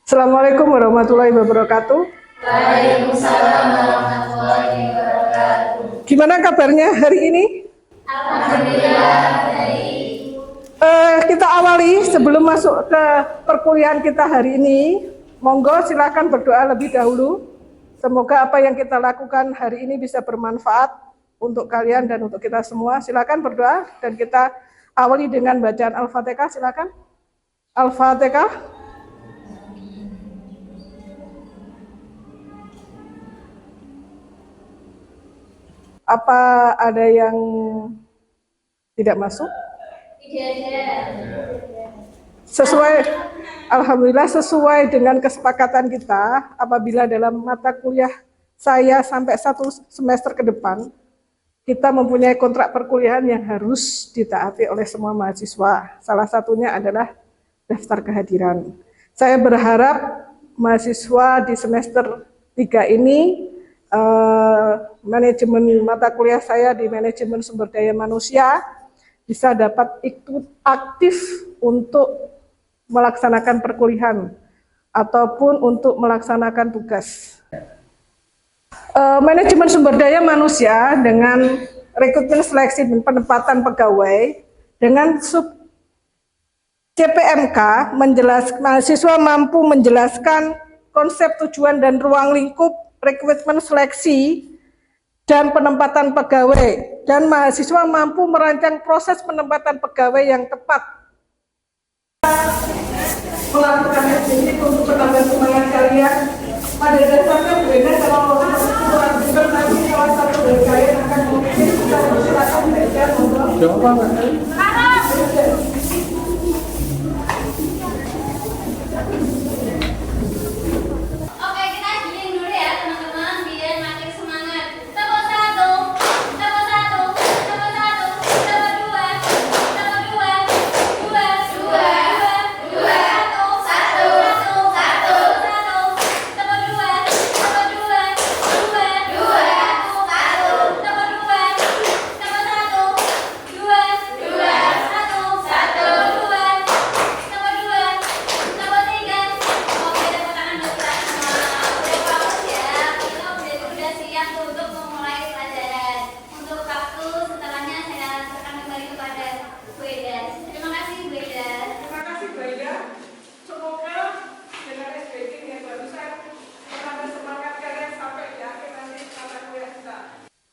Assalamualaikum warahmatullahi wabarakatuh. Waalaikumsalam warahmatullahi wabarakatuh. Gimana kabarnya hari ini? Alhamdulillah baik. Kita awali sebelum masuk ke perkuliahan kita hari ini. Monggo silakan berdoa lebih dahulu. Semoga apa yang kita lakukan hari ini bisa bermanfaat untuk kalian dan untuk kita semua. Silakan berdoa dan kita awali dengan bacaan Al-Fatihah. Silakan. Al-Fatihah. Apa ada yang tidak masuk? Tidak ada. Sesuai, alhamdulillah sesuai dengan kesepakatan kita, apabila dalam mata kuliah saya sampai 1 semester ke depan, kita mempunyai kontrak perkuliahan yang harus ditaati oleh semua mahasiswa. Salah satunya adalah daftar kehadiran. Saya berharap mahasiswa di semester 3 ini, manajemen mata kuliah saya di manajemen sumber daya manusia bisa dapat ikut aktif untuk melaksanakan perkuliahan ataupun untuk melaksanakan tugas. Manajemen sumber daya manusia dengan rekrutmen seleksi dan penempatan pegawai dengan sub CPMK mahasiswa mampu menjelaskan konsep, tujuan, dan ruang lingkup rekrutmen seleksi dan penempatan pegawai, dan mahasiswa mampu merancang proses penempatan pegawai yang tepat. Melakukan ini untuk penambahan semangat kalian. Pada dasarnya berbeda kalau kurang juga nanti salah satu dari kalian akan mungkin kita silakan belajar ngobrol.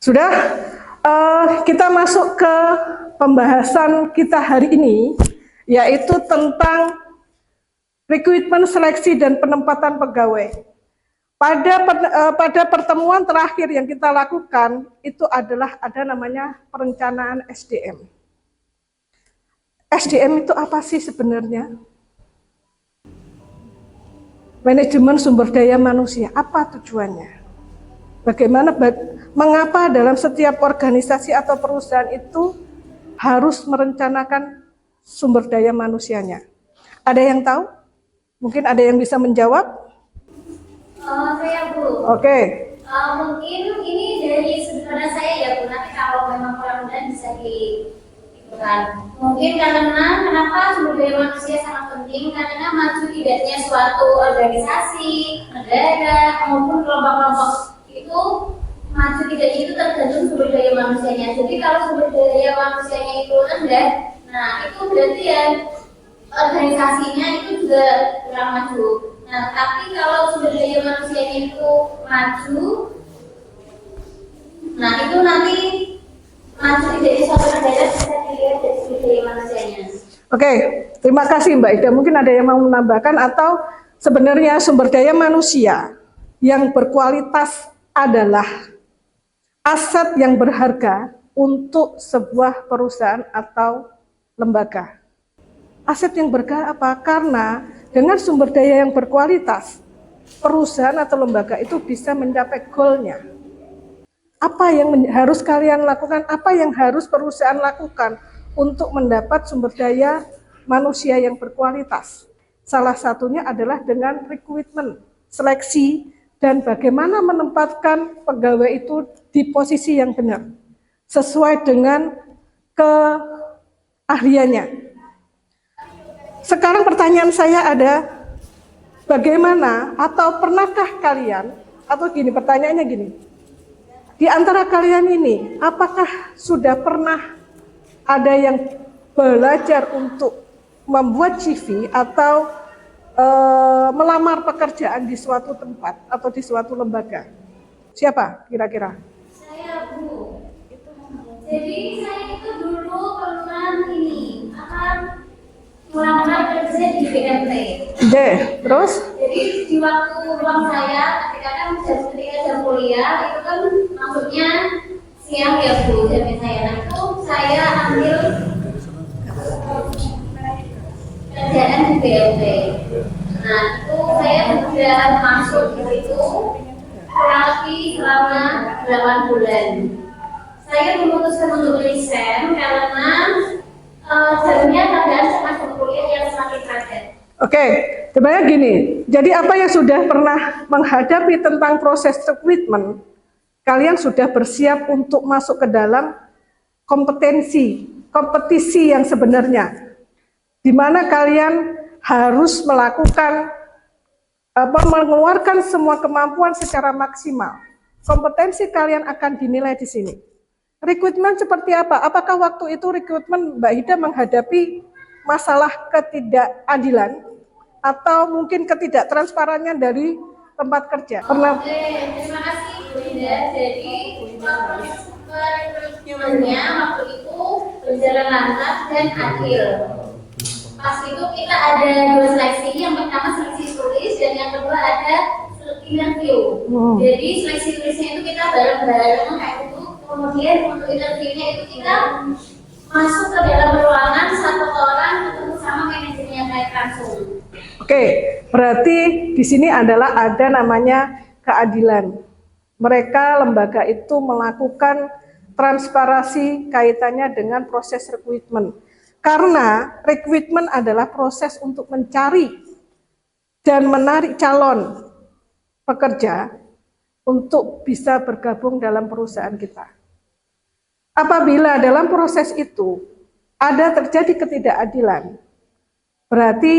Sudah, kita masuk ke pembahasan kita hari ini, yaitu tentang rekrutmen seleksi dan penempatan pegawai. Pada pertemuan terakhir yang kita lakukan, itu adalah ada namanya perencanaan SDM. SDM itu apa sih sebenarnya? Manajemen sumber daya manusia, apa tujuannya? Bagaimana, mengapa dalam setiap organisasi atau perusahaan itu harus merencanakan sumber daya manusianya? Ada yang tahu? Mungkin ada yang bisa menjawab? Saya Bu. Oke. Mungkin ini dari sudut pandang saya ya Bu. Nanti kalau memang kurang mudah bisa diikutkan. Mungkin karena kenapa sumber daya manusia sangat penting, karena maju tidaknya suatu organisasi, negara maupun kelompok-kelompok itu maju tidaknya itu tergantung sumber daya manusianya. Jadi kalau sumber daya manusianya itu rendah, nah itu berarti ya organisasinya itu juga kurang maju. Nah tapi kalau sumber daya manusianya itu maju, nah itu nanti maju tidaknya suatu negara bisa dilihat dari sumber daya manusianya. Oke, terima kasih Mbak Ida. Mungkin ada yang mau menambahkan, atau sebenarnya sumber daya manusia yang berkualitas adalah aset yang berharga untuk sebuah perusahaan atau lembaga. Aset yang berharga apa? Karena dengan sumber daya yang berkualitas, perusahaan atau lembaga itu bisa mencapai goalnya. Apa yang harus kalian lakukan? Apa yang harus perusahaan lakukan untuk mendapat sumber daya manusia yang berkualitas? Salah satunya adalah dengan rekrutmen, seleksi, dan bagaimana menempatkan pegawai itu di posisi yang benar, sesuai dengan keahliannya. Sekarang pertanyaan saya ada, bagaimana atau pernahkah kalian, atau gini, pertanyaannya gini, di antara kalian ini, apakah sudah pernah ada yang belajar untuk membuat CV atau melamar pekerjaan di suatu tempat atau di suatu lembaga? Siapa kira-kira? Saya, Bu. Jadi saya itu dulu pernah melamar kerja di BMT. Terus? Jadi di waktu luang saya, ketika jam kuliah itu kan maksudnya siang ya Bu, jamnya saya. Nah itu saya ambil kerjaan di BMT. Nah itu saya sudah masuk di situ kurang lebih selama 8 bulan. Saya memutuskan untuk resign karena jamnya keadaan semasa kuliah yang semakin padat. Oke, sebenarnya gini, jadi apa yang sudah pernah menghadapi tentang proses recruitment, kalian sudah bersiap untuk masuk ke dalam kompetisi yang sebenarnya, di mana kalian harus mengeluarkan semua kemampuan secara maksimal. Kompetensi kalian akan dinilai di sini. Rekrutmen seperti apa? Apakah waktu itu rekrutmen Mbak Hida menghadapi masalah ketidakadilan atau mungkin ketidaktransparannya dari tempat kerja? Pernah? Terima kasih Bu Hida. Jadi proses rekrutmennya waktu itu berjalan lancar dan adil. Pas itu kita ada 2 seleksi, yang pertama seleksi tulis dan yang kedua ada interview. Jadi seleksi tulisnya itu kita bareng-bareng kayak itu. Kemudian untuk interviewnya itu kita masuk ke dalam ruangan, satu orang ketemu sama manajernya kayak langsung. Oke, berarti di sini adalah ada namanya keadilan. Mereka lembaga itu melakukan transparansi kaitannya dengan proses rekrutmen. Karena rekrutmen adalah proses untuk mencari dan menarik calon pekerja untuk bisa bergabung dalam perusahaan kita. Apabila dalam proses itu ada terjadi ketidakadilan, berarti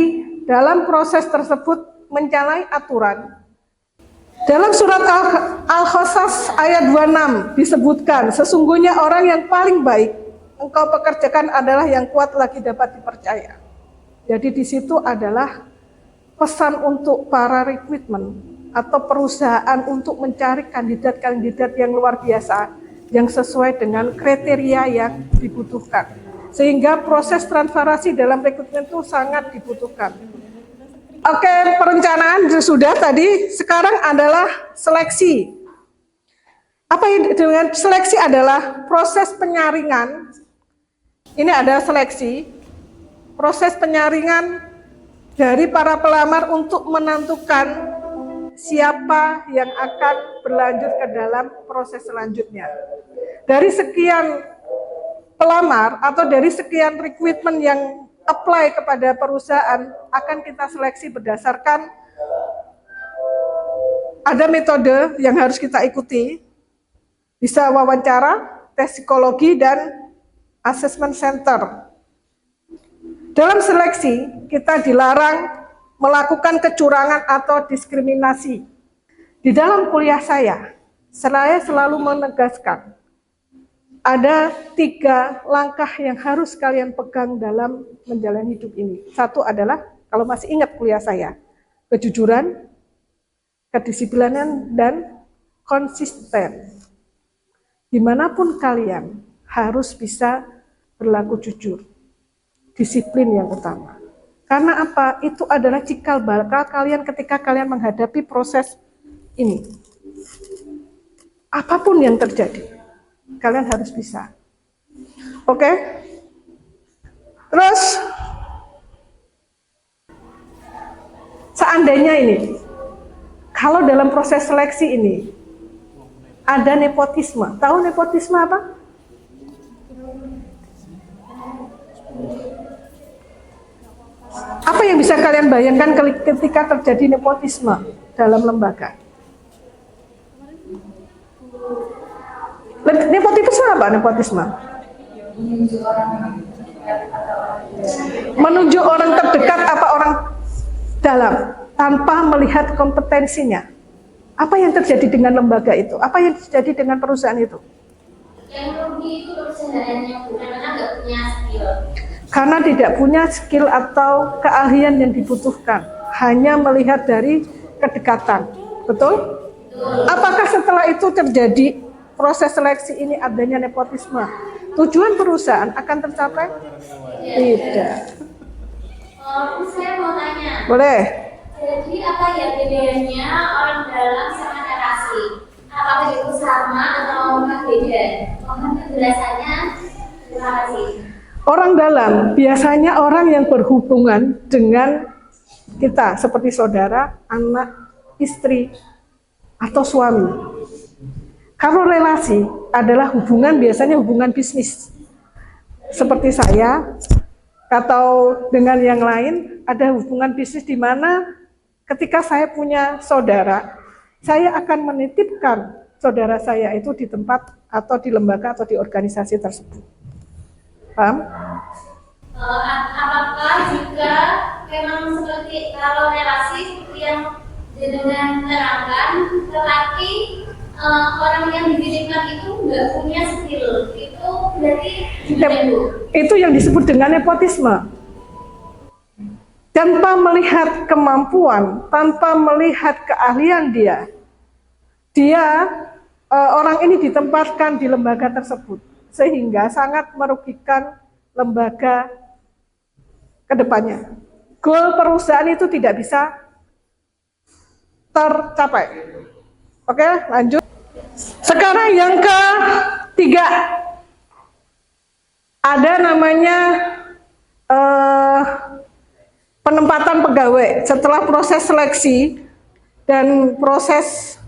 dalam proses tersebut menyalahi aturan. Dalam surat Al-Qasas ayat 26 disebutkan, sesungguhnya orang yang paling baik engkau pekerjakan adalah yang kuat lagi dapat dipercaya. Jadi di situ adalah pesan untuk para rekrutmen atau perusahaan untuk mencari kandidat-kandidat yang luar biasa, yang sesuai dengan kriteria yang dibutuhkan. Sehingga proses transparansi dalam rekrutmen itu sangat dibutuhkan. Oke, perencanaan sudah tadi, sekarang adalah seleksi. Apa yang dengan seleksi adalah proses penyaringan. Ini ada seleksi, proses penyaringan dari para pelamar untuk menentukan siapa yang akan berlanjut ke dalam proses selanjutnya. Dari sekian pelamar atau dari sekian rekrutmen yang apply kepada perusahaan, akan kita seleksi berdasarkan ada metode yang harus kita ikuti, bisa wawancara, tes psikologi, dan assessment center. Dalam seleksi, kita dilarang melakukan kecurangan atau diskriminasi. Di dalam kuliah saya selalu menegaskan, ada 3 langkah yang harus kalian pegang dalam menjalani hidup ini. Satu adalah, kalau masih ingat kuliah saya, kejujuran, kedisiplinan, dan konsisten. Dimanapun kalian harus bisa berlaku jujur. Disiplin yang utama. Karena apa? Itu adalah cikal bakal kalian ketika kalian menghadapi proses ini. Apapun yang terjadi, kalian harus bisa. Oke? Terus, seandainya ini, kalau dalam proses seleksi ini, ada nepotisme. Tahu nepotisme apa? Apa yang bisa kalian bayangkan ketika terjadi nepotisme dalam lembaga? Nepotisme apa nepotisme? Menunjuk orang terdekat apa orang dalam? tanpa melihat kompetensinya. Apa yang terjadi dengan lembaga itu? Apa yang terjadi dengan perusahaan itu? Yang rugi itu perusahaannya, bukan karena nggak punya skill. Karena tidak punya skill atau keahlian yang dibutuhkan. Hanya melihat dari kedekatan. Betul? Apakah setelah itu terjadi proses seleksi ini adanya nepotisme? Tujuan perusahaan akan tercapai? Tidak. Saya mau tanya. Boleh. Jadi apa ya bedanya orang dalam sama narasi? Apakah itu sama atau beda? Mohon penjelasannya. Terima kasih. Orang dalam biasanya orang yang berhubungan dengan kita seperti saudara, anak, istri, atau suami. Kalau relasi adalah hubungan, biasanya hubungan bisnis. Seperti saya atau dengan yang lain, ada hubungan bisnis di mana ketika saya punya saudara, saya akan menitipkan saudara saya itu di tempat atau di lembaga atau di organisasi tersebut. Paham? Apakah jika memang seperti kalau relasi seperti yang dengan terangkan, tetapi orang yang dititipkan itu nggak punya skill, itu berarti gimana Bu? Itu yang disebut dengan nepotisme. Tanpa melihat kemampuan, tanpa melihat keahlian dia orang ini ditempatkan di lembaga tersebut, sehingga sangat merugikan lembaga ke depannya. Goal perusahaan itu tidak bisa tercapai. Oke, lanjut. Sekarang yang ketiga, ada namanya penempatan pegawai setelah proses seleksi dan proses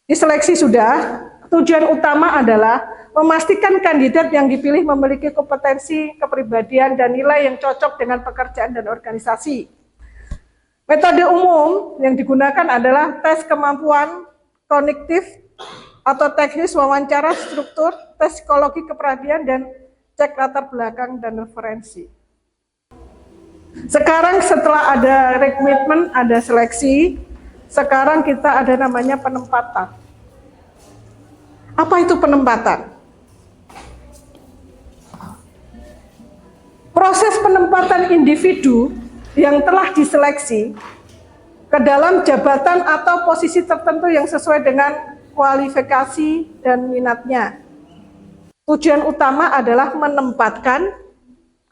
diseleksi sudah. Tujuan utama adalah memastikan kandidat yang dipilih memiliki kompetensi, kepribadian, dan nilai yang cocok dengan pekerjaan dan organisasi. Metode umum yang digunakan adalah tes kemampuan kognitif atau teknis, wawancara struktur, tes psikologi kepribadian, dan cek latar belakang dan referensi. Sekarang setelah ada rekrutmen, ada seleksi, sekarang kita ada namanya penempatan. Apa itu penempatan? Proses penempatan individu yang telah diseleksi ke dalam jabatan atau posisi tertentu yang sesuai dengan kualifikasi dan minatnya. Tujuan utama adalah menempatkan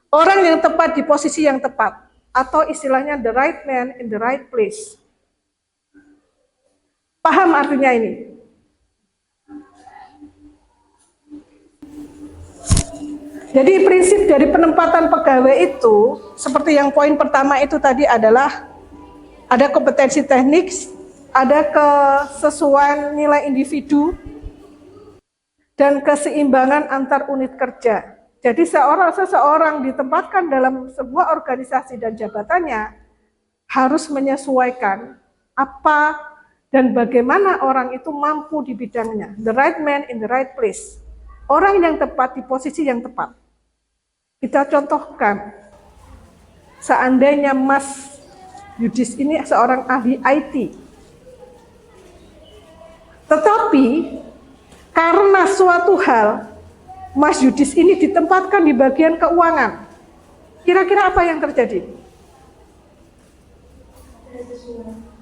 orang yang tepat di posisi yang tepat, atau istilahnya the right man in the right place. Paham artinya ini? Jadi prinsip dari penempatan pegawai itu, seperti yang poin pertama itu tadi adalah ada kompetensi teknik, ada kesesuaian nilai individu, dan keseimbangan antar unit kerja. Jadi seseorang ditempatkan dalam sebuah organisasi dan jabatannya harus menyesuaikan apa dan bagaimana orang itu mampu di bidangnya. The right man in the right place. Orang yang tepat di posisi yang tepat. Kita contohkan, seandainya Mas Yudis ini seorang ahli IT, tetapi karena suatu hal, Mas Yudis ini ditempatkan di bagian keuangan. Kira-kira apa yang terjadi?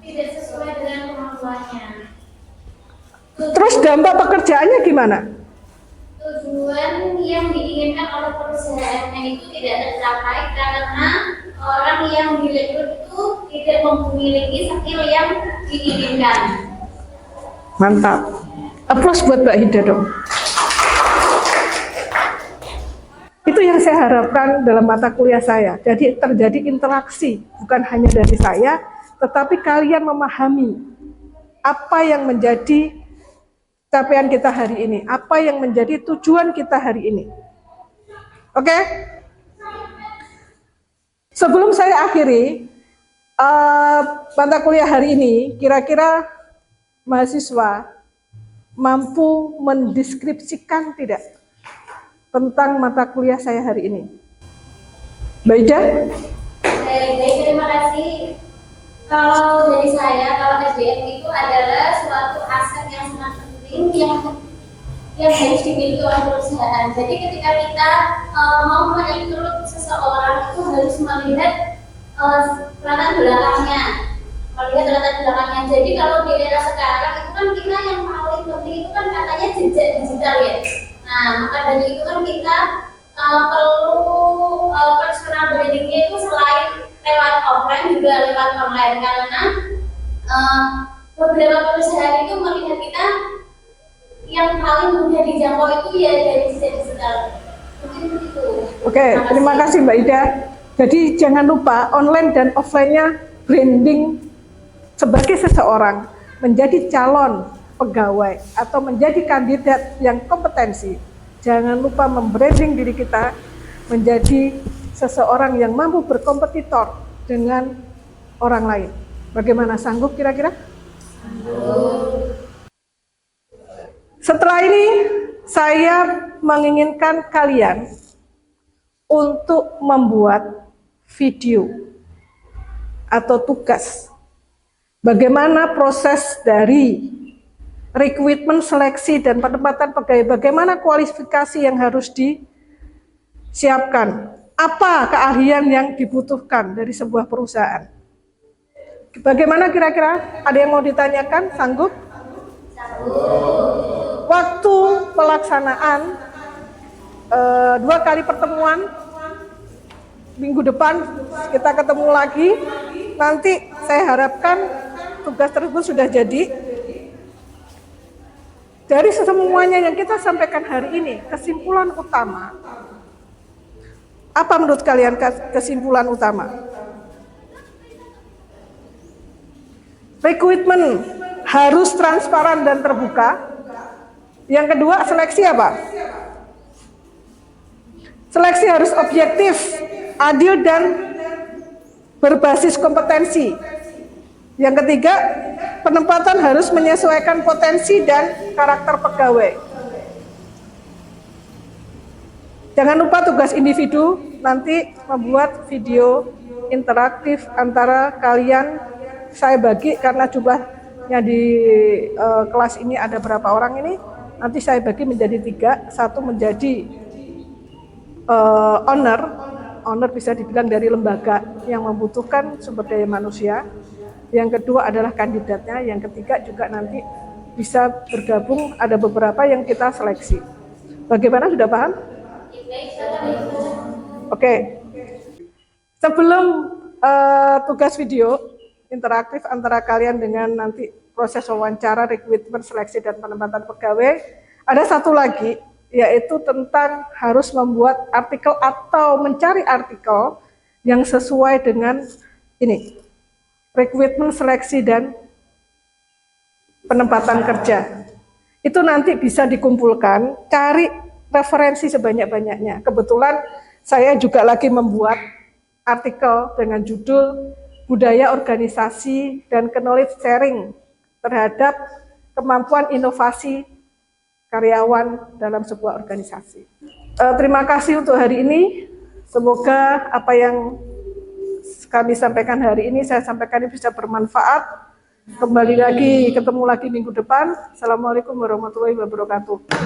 Tidak sesuai dengan kemampuannya. Terus dampak pekerjaannya gimana? Tujuan yang diinginkan oleh perusahaannya itu tidak tercapai karena orang yang direkrut itu tidak memiliki skill yang diinginkan. Mantap. Aplaus buat Mbak Hida dong. Itu yang saya harapkan dalam mata kuliah saya. Jadi terjadi interaksi, bukan hanya dari saya, tetapi kalian memahami apa yang menjadi capaian kita hari ini, apa yang menjadi tujuan kita hari ini. Oke? Sebelum saya akhiri mata kuliah hari ini, kira-kira mahasiswa mampu mendeskripsikan tidak tentang mata kuliah saya hari ini? Mbak Ida? Baik, terima kasih. Kalau dari saya, kalau SDM itu adalah suatu aset yang sangat penting yang harus dimiliki oleh perusahaan. Jadi ketika kita mau merekrut seseorang itu harus melihat latar belakangnya, Jadi kalau di era sekarang itu kan kita yang paling penting itu kan katanya jejak digital ya. Nah, maka dari itu kan kita perlu personal brandingnya itu selain lewat offline juga lewat online, karena beberapa perusahaan itu melihat kita yang paling mudah dijangkau itu ya dari jejak digital. Mungkin begitu. Oke, terima kasih Mbak Ida. Jadi jangan lupa online dan offline-nya branding sebagai seseorang menjadi calon pegawai atau menjadi kandidat yang kompetensi. Jangan lupa membranding diri kita menjadi seseorang yang mampu berkompetitor dengan orang lain. Bagaimana, sanggup kira-kira? Setelah ini saya menginginkan kalian untuk membuat video atau tugas. Bagaimana proses dari rekrutmen, seleksi, dan penempatan pegawai, bagaimana kualifikasi yang harus disiapkan, apa keahlian yang dibutuhkan dari sebuah perusahaan. Bagaimana kira-kira? Ada yang mau ditanyakan? Sanggup? Waktu pelaksanaan 2 kali pertemuan, minggu depan kita ketemu lagi. Nanti saya harapkan tugas tersebut sudah jadi. Dari semuanya yang kita sampaikan hari ini, kesimpulan utama, apa menurut kalian kesimpulan utama? Rekrutmen harus transparan dan terbuka. Yang kedua, seleksi apa? Seleksi harus objektif, adil, dan berbasis kompetensi. Yang ketiga, penempatan harus menyesuaikan potensi dan karakter pegawai. Jangan lupa tugas individu, nanti membuat video interaktif antara kalian. Saya bagi karena jumlahnya di kelas ini ada berapa orang ini, nanti saya bagi menjadi 3. Satu menjadi owner bisa dibilang dari lembaga yang membutuhkan sumber daya manusia. Yang kedua adalah kandidatnya, yang ketiga juga nanti bisa bergabung, ada beberapa yang kita seleksi. Bagaimana, sudah paham? Oke. Sebelum tugas video interaktif antara kalian dengan nanti proses wawancara, rekrutmen, seleksi, dan penempatan pegawai, ada satu lagi, yaitu tentang harus membuat artikel atau mencari artikel yang sesuai dengan ini, rekrutmen, seleksi, dan penempatan kerja. Itu nanti bisa dikumpulkan, cari referensi sebanyak-banyaknya. Kebetulan saya juga lagi membuat artikel dengan judul Budaya Organisasi dan Knowledge Sharing terhadap kemampuan inovasi karyawan dalam sebuah organisasi. Terima kasih untuk hari ini. Semoga apa yang kami sampaikan hari ini, saya sampaikan ini bisa bermanfaat. Ketemu lagi minggu depan. Assalamualaikum warahmatullahi wabarakatuh.